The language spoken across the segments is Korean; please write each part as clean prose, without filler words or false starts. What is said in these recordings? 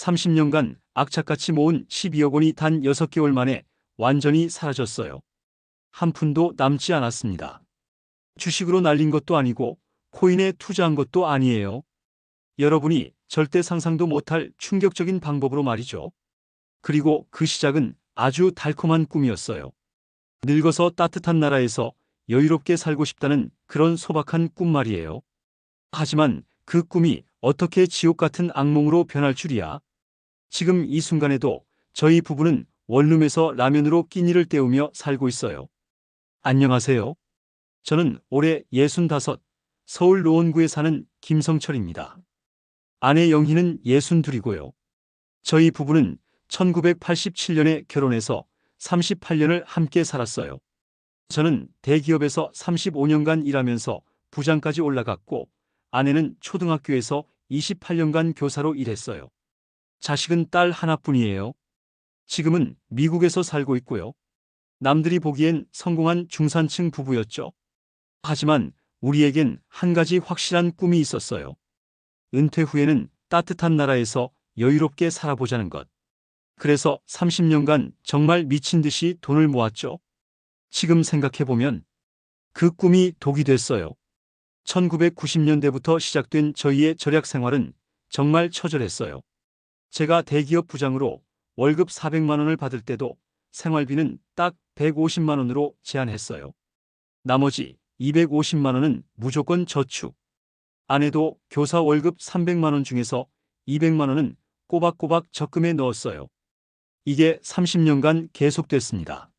30년간 악착같이 모은 12억 원이 단 6개월 만에 완전히 사라졌어요. 한 푼도 남지 않았습니다. 주식으로 날린 것도 아니고 코인에 투자한 것도 아니에요. 여러분이 절대 상상도 못할 충격적인 방법으로 말이죠. 그리고 그 시작은 아주 달콤한 꿈이었어요. 늙어서 따뜻한 나라에서 여유롭게 살고 싶다는 그런 소박한 꿈 말이에요. 하지만 그 꿈이 어떻게 지옥 같은 악몽으로 변할 줄이야. 지금 이 순간에도 저희 부부는 원룸에서 라면으로 끼니를 때우며 살고 있어요. 안녕하세요. 저는 올해 65, 서울 노원구에 사는 김성철입니다. 아내 영희는 62이고요. 저희 부부는 1987년에 결혼해서 38년을 함께 살았어요. 저는 대기업에서 35년간 일하면서 부장까지 올라갔고, 아내는 초등학교에서 28년간 교사로 일했어요. 자식은 딸 하나뿐이에요. 지금은 미국에서 살고 있고요. 남들이 보기엔 성공한 중산층 부부였죠. 하지만 우리에겐 한 가지 확실한 꿈이 있었어요. 은퇴 후에는 따뜻한 나라에서 여유롭게 살아보자는 것. 그래서 30년간 정말 미친 듯이 돈을 모았죠. 지금 생각해보면 그 꿈이 독이 됐어요. 1990년대부터 시작된 저희의 절약 생활은 정말 처절했어요. 제가 대기업 부장으로 월급 400만 원을 받을 때도 생활비는 딱 150만 원으로 제한했어요. 나머지 250만 원은 무조건 저축. 아내도 교사 월급 300만 원 중에서 200만 원은 꼬박꼬박 적금에 넣었어요. 이게 30년간 계속됐습니다.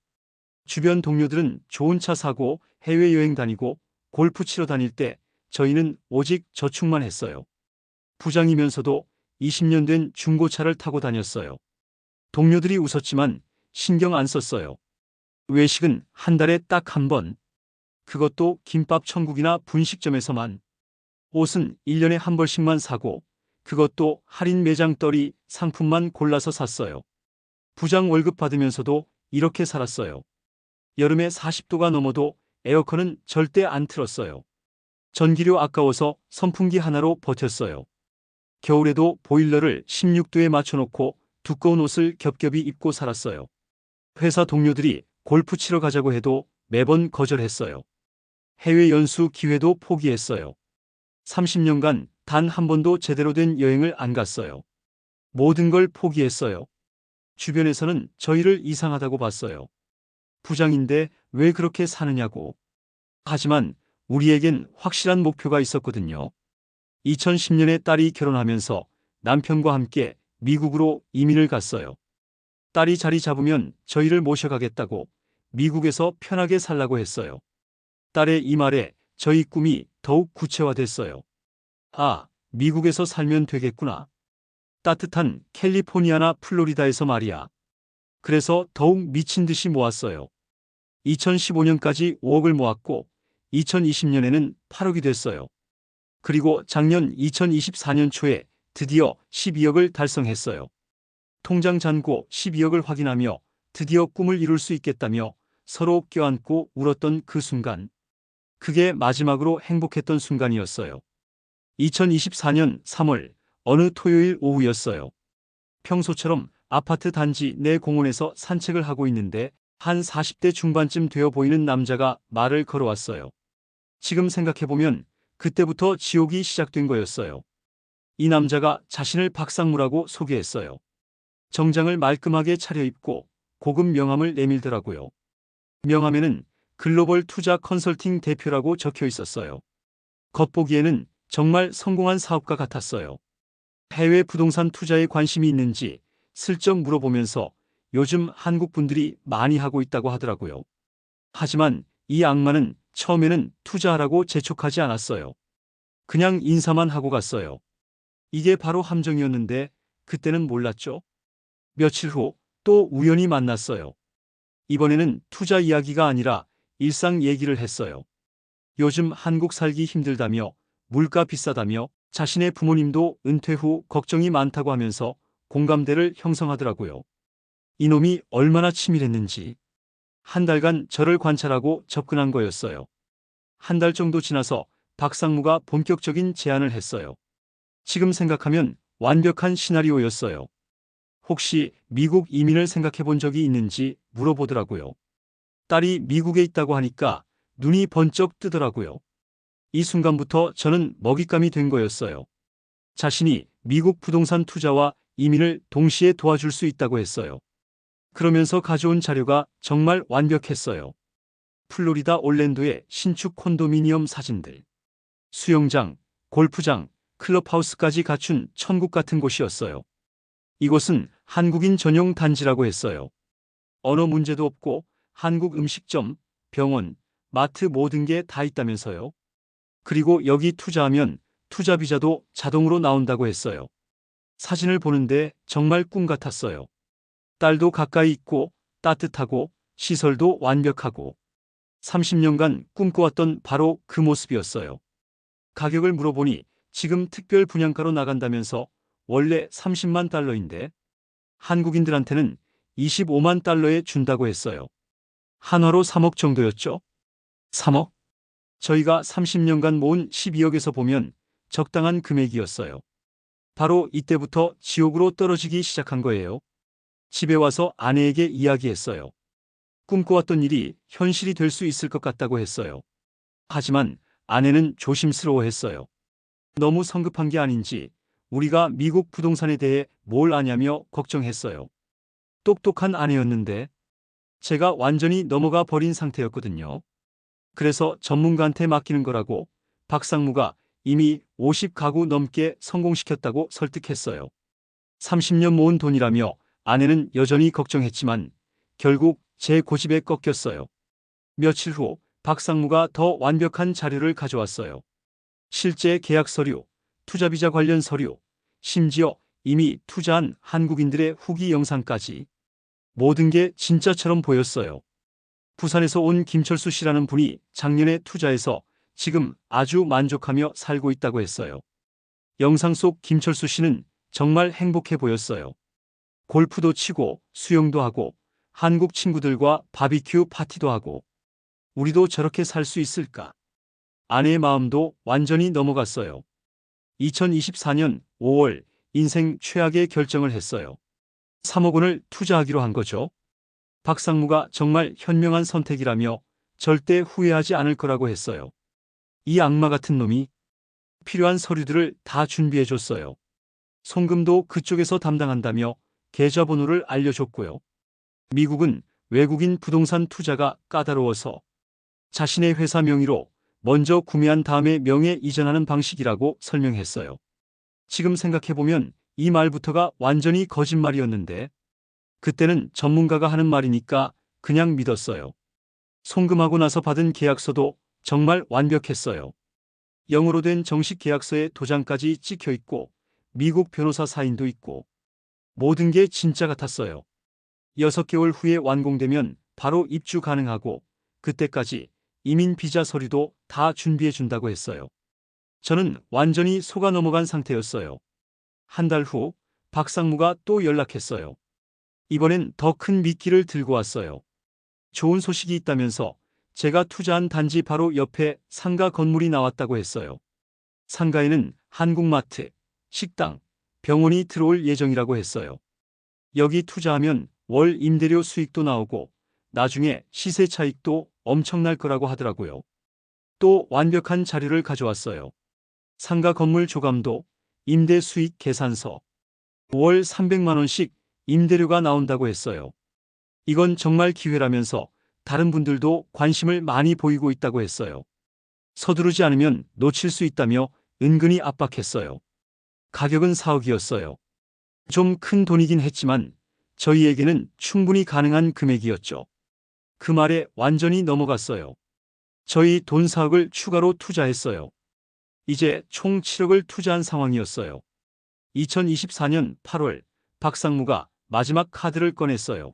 주변 동료들은 좋은 차 사고 해외여행 다니고 골프 치러 다닐 때 저희는 오직 저축만 했어요. 부장이면서도 20년 된 중고차를 타고 다녔어요. 동료들이 웃었지만 신경 안 썼어요. 외식은 한 달에 딱 한 번. 그것도 김밥 천국이나 분식점에서만. 옷은 1년에 한 벌씩만 사고 그것도 할인 매장 떨이 상품만 골라서 샀어요. 부장 월급 받으면서도 이렇게 살았어요. 여름에 40도가 넘어도 에어컨은 절대 안 틀었어요. 전기료 아까워서 선풍기 하나로 버텼어요. 겨울에도 보일러를 16도에 맞춰놓고 두꺼운 옷을 겹겹이 입고 살았어요. 회사 동료들이 골프 치러 가자고 해도 매번 거절했어요. 해외 연수 기회도 포기했어요. 30년간 단 한 번도 제대로 된 여행을 안 갔어요. 모든 걸 포기했어요. 주변에서는 저희를 이상하다고 봤어요. 부장인데 왜 그렇게 사느냐고. 하지만 우리에겐 확실한 목표가 있었거든요. 2010년에 딸이 결혼하면서 남편과 함께 미국으로 이민을 갔어요. 딸이 자리 잡으면 저희를 모셔가겠다고 미국에서 편하게 살라고 했어요. 딸의 이 말에 저희 꿈이 더욱 구체화됐어요. 아, 미국에서 살면 되겠구나. 따뜻한 캘리포니아나 플로리다에서 말이야. 그래서 더욱 미친 듯이 모았어요. 2015년까지 5억을 모았고 2020년에는 8억이 됐어요. 그리고 작년 2024년 초에 드디어 12억을 달성했어요. 통장 잔고 12억을 확인하며 드디어 꿈을 이룰 수 있겠다며 서로 껴안고 울었던 그 순간. 그게 마지막으로 행복했던 순간이었어요. 2024년 3월 어느 토요일 오후였어요. 평소처럼 아파트 단지 내 공원에서 산책을 하고 있는데 한 40대 중반쯤 되어 보이는 남자가 말을 걸어왔어요. 지금 생각해보면 그때부터 지옥이 시작된 거였어요. 이 남자가 자신을 박상무라고 소개했어요. 정장을 말끔하게 차려입고 고급 명함을 내밀더라고요. 명함에는 글로벌 투자 컨설팅 대표라고 적혀 있었어요. 겉보기에는 정말 성공한 사업가 같았어요. 해외 부동산 투자에 관심이 있는지 슬쩍 물어보면서 요즘 한국 분들이 많이 하고 있다고 하더라고요. 하지만 이 악마는 처음에는 투자하라고 재촉하지 않았어요. 그냥 인사만 하고 갔어요. 이게 바로 함정이었는데 그때는 몰랐죠. 며칠 후 또 우연히 만났어요. 이번에는 투자 이야기가 아니라 일상 얘기를 했어요. 요즘 한국 살기 힘들다며 물가 비싸다며 자신의 부모님도 은퇴 후 걱정이 많다고 하면서 공감대를 형성하더라고요. 이놈이 얼마나 치밀했는지. 한 달간 저를 관찰하고 접근한 거였어요. 한 달 정도 지나서 박상무가 본격적인 제안을 했어요. 지금 생각하면 완벽한 시나리오였어요. 혹시 미국 이민을 생각해 본 적이 있는지 물어보더라고요. 딸이 미국에 있다고 하니까 눈이 번쩍 뜨더라고요. 이 순간부터 저는 먹잇감이 된 거였어요. 자신이 미국 부동산 투자와 이민을 동시에 도와줄 수 있다고 했어요. 그러면서 가져온 자료가 정말 완벽했어요. 플로리다 올랜도의 신축 콘도미니엄 사진들. 수영장, 골프장, 클럽하우스까지 갖춘 천국 같은 곳이었어요. 이곳은 한국인 전용 단지라고 했어요. 언어 문제도 없고 한국 음식점, 병원, 마트 모든 게 다 있다면서요. 그리고 여기 투자하면 투자 비자도 자동으로 나온다고 했어요. 사진을 보는데 정말 꿈 같았어요. 딸도 가까이 있고 따뜻하고 시설도 완벽하고 30년간 꿈꿔왔던 바로 그 모습이었어요. 가격을 물어보니 지금 특별 분양가로 나간다면서 원래 30만 달러인데 한국인들한테는 25만 달러에 준다고 했어요. 한화로 3억 정도였죠? 3억? 저희가 30년간 모은 12억에서 보면 적당한 금액이었어요. 바로 이때부터 지옥으로 떨어지기 시작한 거예요. 집에 와서 아내에게 이야기했어요. 꿈꿔왔던 일이 현실이 될 수 있을 것 같다고 했어요. 하지만 아내는 조심스러워했어요. 너무 성급한 게 아닌지 우리가 미국 부동산에 대해 뭘 아냐며 걱정했어요. 똑똑한 아내였는데 제가 완전히 넘어가 버린 상태였거든요. 그래서 전문가한테 맡기는 거라고 박상무가 이미 50가구 넘게 성공시켰다고 설득했어요. 30년 모은 돈이라며 아내는 여전히 걱정했지만 결국 제 고집에 꺾였어요. 며칠 후 박상무가 더 완벽한 자료를 가져왔어요. 실제 계약 서류, 투자비자 관련 서류, 심지어 이미 투자한 한국인들의 후기 영상까지 모든 게 진짜처럼 보였어요. 부산에서 온 김철수 씨라는 분이 작년에 투자해서 지금 아주 만족하며 살고 있다고 했어요. 영상 속 김철수 씨는 정말 행복해 보였어요. 골프도 치고 수영도 하고 한국 친구들과 바비큐 파티도 하고 우리도 저렇게 살 수 있을까? 아내의 마음도 완전히 넘어갔어요. 2024년 5월 인생 최악의 결정을 했어요. 3억 원을 투자하기로 한 거죠. 박상무가 정말 현명한 선택이라며 절대 후회하지 않을 거라고 했어요. 이 악마 같은 놈이 필요한 서류들을 다 준비해줬어요. 송금도 그쪽에서 담당한다며 계좌번호를 알려줬고요. 미국은 외국인 부동산 투자가 까다로워서 자신의 회사 명의로 먼저 구매한 다음에 명예 이전하는 방식이라고 설명했어요. 지금 생각해보면 이 말부터가 완전히 거짓말이었는데 그때는 전문가가 하는 말이니까 그냥 믿었어요. 송금하고 나서 받은 계약서도 정말 완벽했어요. 영어로 된 정식 계약서에 도장까지 찍혀 있고 미국 변호사 사인도 있고 모든 게 진짜 같았어요. 6개월 후에 완공되면 바로 입주 가능하고 그때까지 이민 비자 서류도 다 준비해 준다고 했어요. 저는 완전히 속아 넘어간 상태였어요. 한 달 후 박상무가 또 연락했어요. 이번엔 더 큰 미끼를 들고 왔어요. 좋은 소식이 있다면서 제가 투자한 단지 바로 옆에 상가 건물이 나왔다고 했어요. 상가에는 한국마트, 식당, 병원이 들어올 예정이라고 했어요. 여기 투자하면 월 임대료 수익도 나오고 나중에 시세 차익도 엄청날 거라고 하더라고요. 또 완벽한 자료를 가져왔어요. 상가 건물 조감도, 임대 수익 계산서, 월 300만 원씩 임대료가 나온다고 했어요. 이건 정말 기회라면서 다른 분들도 관심을 많이 보이고 있다고 했어요. 서두르지 않으면 놓칠 수 있다며 은근히 압박했어요. 가격은 4억이었어요. 좀 큰 돈이긴 했지만 저희에게는 충분히 가능한 금액이었죠. 그 말에 완전히 넘어갔어요. 저희 돈 4억을 추가로 투자했어요. 이제 총 7억을 투자한 상황이었어요. 2024년 8월 박상무가 마지막 카드를 꺼냈어요.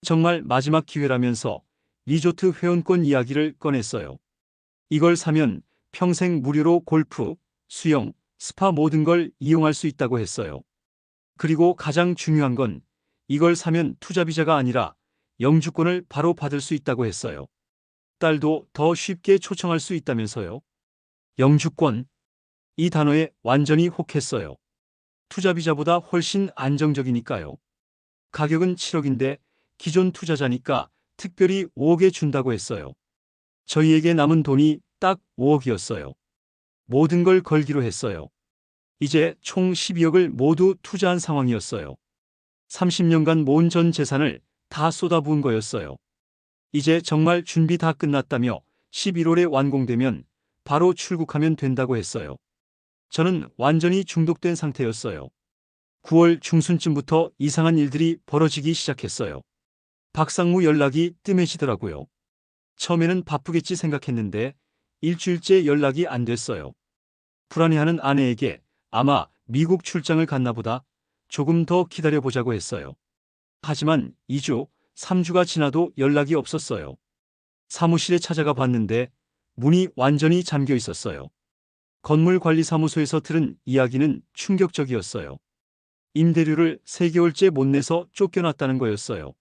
정말 마지막 기회라면서 리조트 회원권 이야기를 꺼냈어요. 이걸 사면 평생 무료로 골프, 수영, 스파 모든 걸 이용할 수 있다고 했어요. 그리고 가장 중요한 건 이걸 사면 투자비자가 아니라 영주권을 바로 받을 수 있다고 했어요. 딸도 더 쉽게 초청할 수 있다면서요. 영주권. 이 단어에 완전히 혹했어요. 투자비자보다 훨씬 안정적이니까요. 가격은 7억인데 기존 투자자니까 특별히 5억에 준다고 했어요. 저희에게 남은 돈이 딱 5억이었어요. 모든 걸 걸기로 했어요. 이제 총 12억을 모두 투자한 상황이었어요. 30년간 모은 전 재산을 다 쏟아부은 거였어요. 이제 정말 준비 다 끝났다며 11월에 완공되면 바로 출국하면 된다고 했어요. 저는 완전히 중독된 상태였어요. 9월 중순쯤부터 이상한 일들이 벌어지기 시작했어요. 박상무 연락이 뜸해지더라고요. 처음에는 바쁘겠지 생각했는데 일주일째 연락이 안 됐어요. 불안해하는 아내에게 아마 미국 출장을 갔나 보다 조금 더 기다려보자고 했어요. 하지만 2주, 3주가 지나도 연락이 없었어요. 사무실에 찾아가 봤는데 문이 완전히 잠겨 있었어요. 건물관리사무소에서 들은 이야기는 충격적이었어요. 임대료를 3개월째 못 내서 쫓겨났다는 거였어요.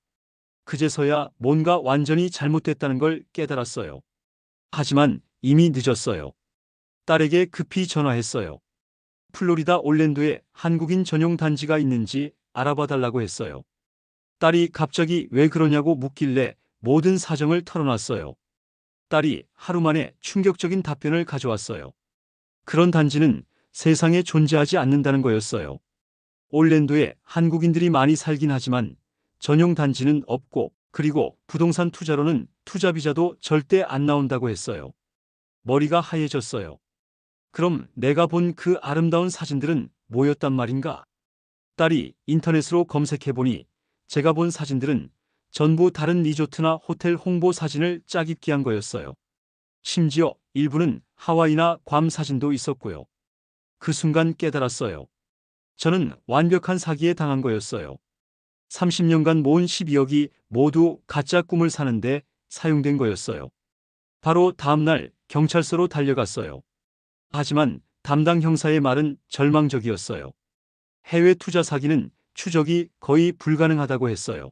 그제서야 뭔가 완전히 잘못됐다는 걸 깨달았어요. 하지만 이미 늦었어요. 딸에게 급히 전화했어요. 플로리다 올랜도에 한국인 전용 단지가 있는지 알아봐 달라고 했어요. 딸이 갑자기 왜 그러냐고 묻길래 모든 사정을 털어놨어요. 딸이 하루 만에 충격적인 답변을 가져왔어요. 그런 단지는 세상에 존재하지 않는다는 거였어요. 올랜도에 한국인들이 많이 살긴 하지만 전용 단지는 없고 그리고 부동산 투자로는 투자비자도 절대 안 나온다고 했어요. 머리가 하얘졌어요. 그럼 내가 본 그 아름다운 사진들은 뭐였단 말인가? 딸이 인터넷으로 검색해보니 제가 본 사진들은 전부 다른 리조트나 호텔 홍보 사진을 짜깁기 한 거였어요. 심지어 일부는 하와이나 괌 사진도 있었고요. 그 순간 깨달았어요. 저는 완벽한 사기에 당한 거였어요. 30년간 모은 12억이 모두 가짜 꿈을 사는데 사용된 거였어요. 바로 다음날 경찰서로 달려갔어요. 하지만 담당 형사의 말은 절망적이었어요. 해외 투자 사기는 추적이 거의 불가능하다고 했어요.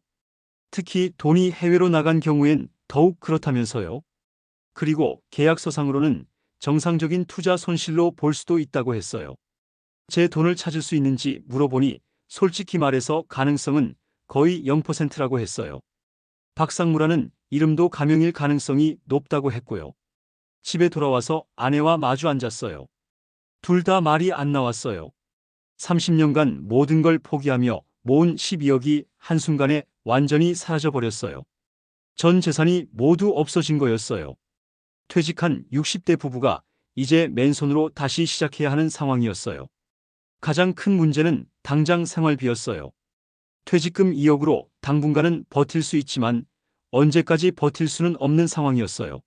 특히 돈이 해외로 나간 경우엔 더욱 그렇다면서요. 그리고 계약서상으로는 정상적인 투자 손실로 볼 수도 있다고 했어요. 제 돈을 찾을 수 있는지 물어보니 솔직히 말해서 가능성은 거의 0%라고 했어요. 박상무라는 이름도 가명일 가능성이 높다고 했고요. 집에 돌아와서 아내와 마주 앉았어요. 둘 다 말이 안 나왔어요. 30년간 모든 걸 포기하며 모은 12억이 한순간에 완전히 사라져버렸어요. 전 재산이 모두 없어진 거였어요. 퇴직한 60대 부부가 이제 맨손으로 다시 시작해야 하는 상황이었어요. 가장 큰 문제는 당장 생활비였어요. 퇴직금 2억으로 당분간은 버틸 수 있지만 언제까지 버틸 수는 없는 상황이었어요.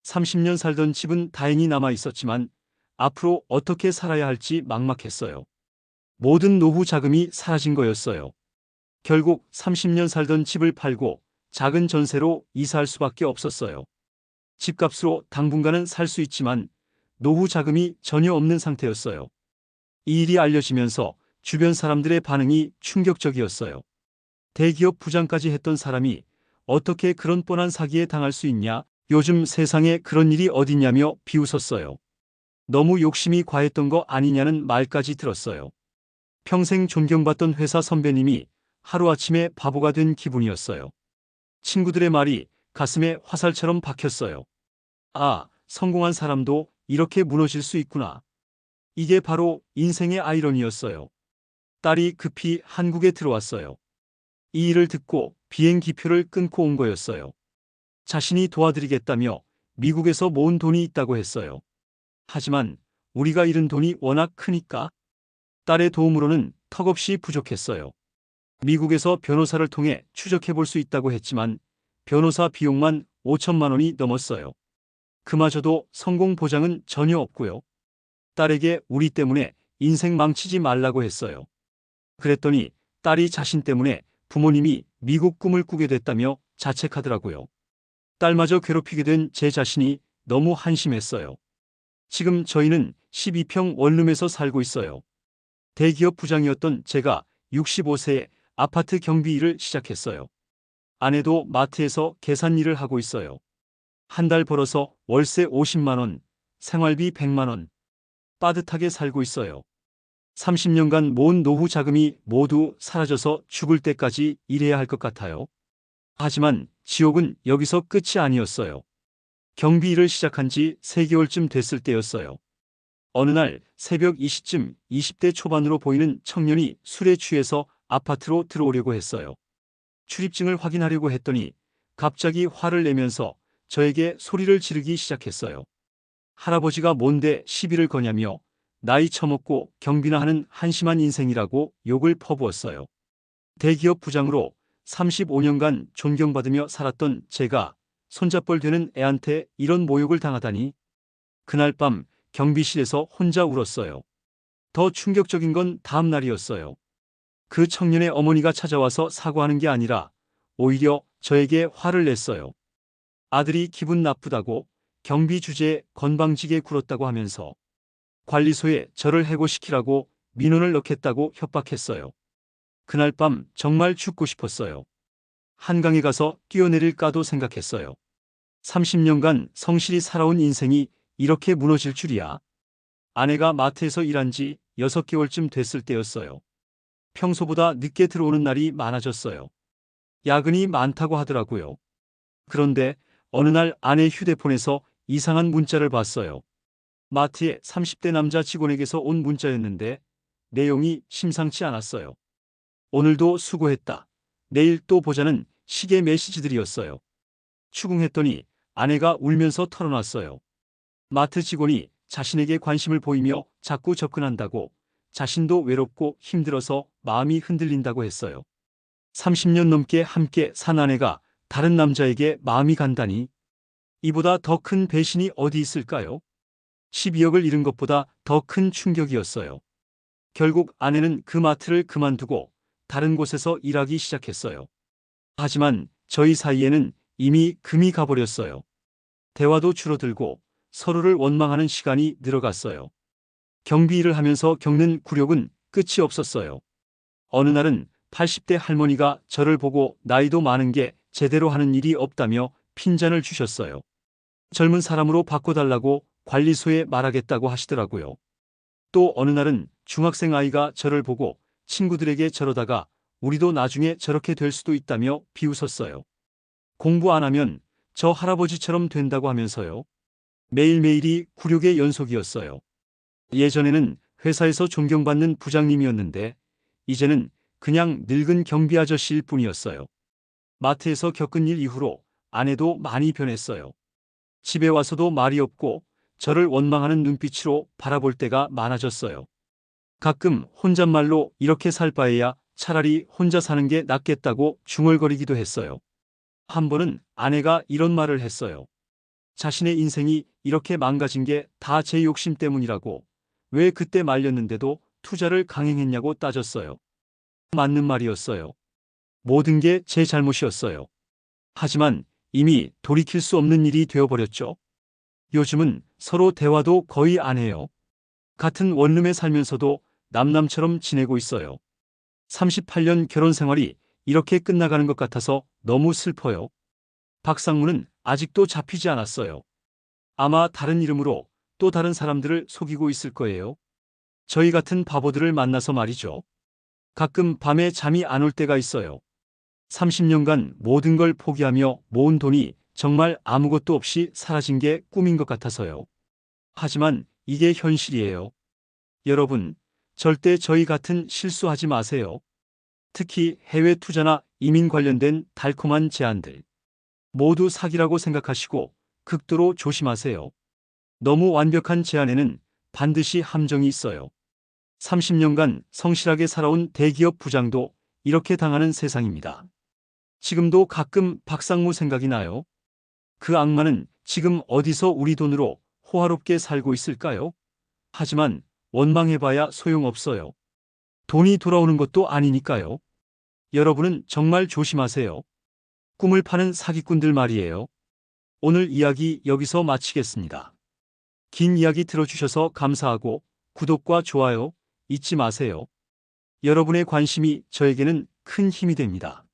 30년 살던 집은 다행히 남아 있었지만 앞으로 어떻게 살아야 할지 막막했어요. 모든 노후 자금이 사라진 거였어요. 결국 30년 살던 집을 팔고 작은 전세로 이사할 수밖에 없었어요. 집값으로 당분간은 살 수 있지만 노후 자금이 전혀 없는 상태였어요. 이 일이 알려지면서 주변 사람들의 반응이 충격적이었어요. 대기업 부장까지 했던 사람이 어떻게 그런 뻔한 사기에 당할 수 있냐? 요즘 세상에 그런 일이 어딨냐며 비웃었어요. 너무 욕심이 과했던 거 아니냐는 말까지 들었어요. 평생 존경받던 회사 선배님이 하루아침에 바보가 된 기분이었어요. 친구들의 말이 가슴에 화살처럼 박혔어요. 아, 성공한 사람도 이렇게 무너질 수 있구나. 이게 바로 인생의 아이러니였어요. 딸이 급히 한국에 들어왔어요. 이 일을 듣고 비행기표를 끊고 온 거였어요. 자신이 도와드리겠다며 미국에서 모은 돈이 있다고 했어요. 하지만 우리가 잃은 돈이 워낙 크니까 딸의 도움으로는 턱없이 부족했어요. 미국에서 변호사를 통해 추적해 볼 수 있다고 했지만 변호사 비용만 5천만 원이 넘었어요. 그마저도 성공 보장은 전혀 없고요. 딸에게 우리 때문에 인생 망치지 말라고 했어요. 그랬더니 딸이 자신 때문에 부모님이 미국 꿈을 꾸게 됐다며 자책하더라고요. 딸마저 괴롭히게 된 제 자신이 너무 한심했어요. 지금 저희는 12평 원룸에서 살고 있어요. 대기업 부장이었던 제가 65세에 아파트 경비 일을 시작했어요. 아내도 마트에서 계산 일을 하고 있어요. 한 달 벌어서 월세 50만 원, 생활비 100만 원. 빠듯하게 살고 있어요. 30년간 모은 노후 자금이 모두 사라져서 죽을 때까지 일해야 할 것 같아요. 하지만 지옥은 여기서 끝이 아니었어요. 경비 일을 시작한 지 3개월쯤 됐을 때였어요. 어느 날 새벽 2시쯤 20대 초반으로 보이는 청년이 술에 취해서 아파트로 들어오려고 했어요. 출입증을 확인하려고 했더니 갑자기 화를 내면서 저에게 소리를 지르기 시작했어요. 할아버지가 뭔데 시비를 거냐며 나이 처먹고 경비나 하는 한심한 인생이라고 욕을 퍼부었어요. 대기업 부장으로 35년간 존경받으며 살았던 제가 손잡벌 되는 애한테 이런 모욕을 당하다니. 그날 밤 경비실에서 혼자 울었어요. 더 충격적인 건 다음 날이었어요. 그 청년의 어머니가 찾아와서 사과하는 게 아니라 오히려 저에게 화를 냈어요. 아들이 기분 나쁘다고 경비 주제에 건방지게 굴었다고 하면서 관리소에 저를 해고시키라고 민원을 넣겠다고 협박했어요. 그날 밤 정말 죽고 싶었어요. 한강에 가서 뛰어내릴까도 생각했어요. 30년간 성실히 살아온 인생이 이렇게 무너질 줄이야. 아내가 마트에서 일한 지 6개월쯤 됐을 때였어요. 평소보다 늦게 들어오는 날이 많아졌어요. 야근이 많다고 하더라고요. 그런데 어느 날 아내 휴대폰에서 이상한 문자를 봤어요. 마트의 30대 남자 직원에게서 온 문자였는데 내용이 심상치 않았어요. 오늘도 수고했다. 내일 또 보자는 식의 메시지들이었어요. 추궁했더니 아내가 울면서 털어놨어요. 마트 직원이 자신에게 관심을 보이며 자꾸 접근한다고, 자신도 외롭고 힘들어서 마음이 흔들린다고 했어요. 30년 넘게 함께 산 아내가 다른 남자에게 마음이 간다니. 이보다 더 큰 배신이 어디 있을까요? 12억을 잃은 것보다 더 큰 충격이었어요. 결국 아내는 그 마트를 그만두고 다른 곳에서 일하기 시작했어요. 하지만 저희 사이에는 이미 금이 가버렸어요. 대화도 줄어들고 서로를 원망하는 시간이 늘어갔어요. 경비 일을 하면서 겪는 굴욕은 끝이 없었어요. 어느 날은 80대 할머니가 저를 보고 나이도 많은 게 제대로 하는 일이 없다며 핀잔을 주셨어요. 젊은 사람으로 바꿔달라고 관리소에 말하겠다고 하시더라고요. 또 어느 날은 중학생 아이가 저를 보고 친구들에게 저러다가 우리도 나중에 저렇게 될 수도 있다며 비웃었어요. 공부 안 하면 저 할아버지처럼 된다고 하면서요. 매일매일이 굴욕의 연속이었어요. 예전에는 회사에서 존경받는 부장님이었는데 이제는 그냥 늙은 경비 아저씨일 뿐이었어요. 마트에서 겪은 일 이후로 아내도 많이 변했어요. 집에 와서도 말이 없고 저를 원망하는 눈빛으로 바라볼 때가 많아졌어요. 가끔 혼잣말로 이렇게 살 바에야 차라리 혼자 사는 게 낫겠다고 중얼거리기도 했어요. 한 번은 아내가 이런 말을 했어요. 자신의 인생이 이렇게 망가진 게 다 제 욕심 때문이라고, 왜 그때 말렸는데도 투자를 강행했냐고 따졌어요. 맞는 말이었어요. 모든 게 제 잘못이었어요. 하지만 이미 돌이킬 수 없는 일이 되어버렸죠. 요즘은 서로 대화도 거의 안 해요. 같은 원룸에 살면서도 남남처럼 지내고 있어요. 38년 결혼 생활이 이렇게 끝나가는 것 같아서 너무 슬퍼요. 박상무는 아직도 잡히지 않았어요. 아마 다른 이름으로 또 다른 사람들을 속이고 있을 거예요. 저희 같은 바보들을 만나서 말이죠. 가끔 밤에 잠이 안 올 때가 있어요. 30년간 모든 걸 포기하며 모은 돈이 정말 아무것도 없이 사라진 게 꿈인 것 같아서요. 하지만 이게 현실이에요. 여러분, 절대 저희 같은 실수하지 마세요. 특히 해외 투자나 이민 관련된 달콤한 제안들. 모두 사기라고 생각하시고 극도로 조심하세요. 너무 완벽한 제안에는 반드시 함정이 있어요. 30년간 성실하게 살아온 대기업 부장도 이렇게 당하는 세상입니다. 지금도 가끔 박상무 생각이 나요. 그 악마는 지금 어디서 우리 돈으로 호화롭게 살고 있을까요? 하지만 원망해봐야 소용없어요. 돈이 돌아오는 것도 아니니까요. 여러분은 정말 조심하세요. 꿈을 파는 사기꾼들 말이에요. 오늘 이야기 여기서 마치겠습니다. 긴 이야기 들어주셔서 감사하고 구독과 좋아요 잊지 마세요. 여러분의 관심이 저에게는 큰 힘이 됩니다.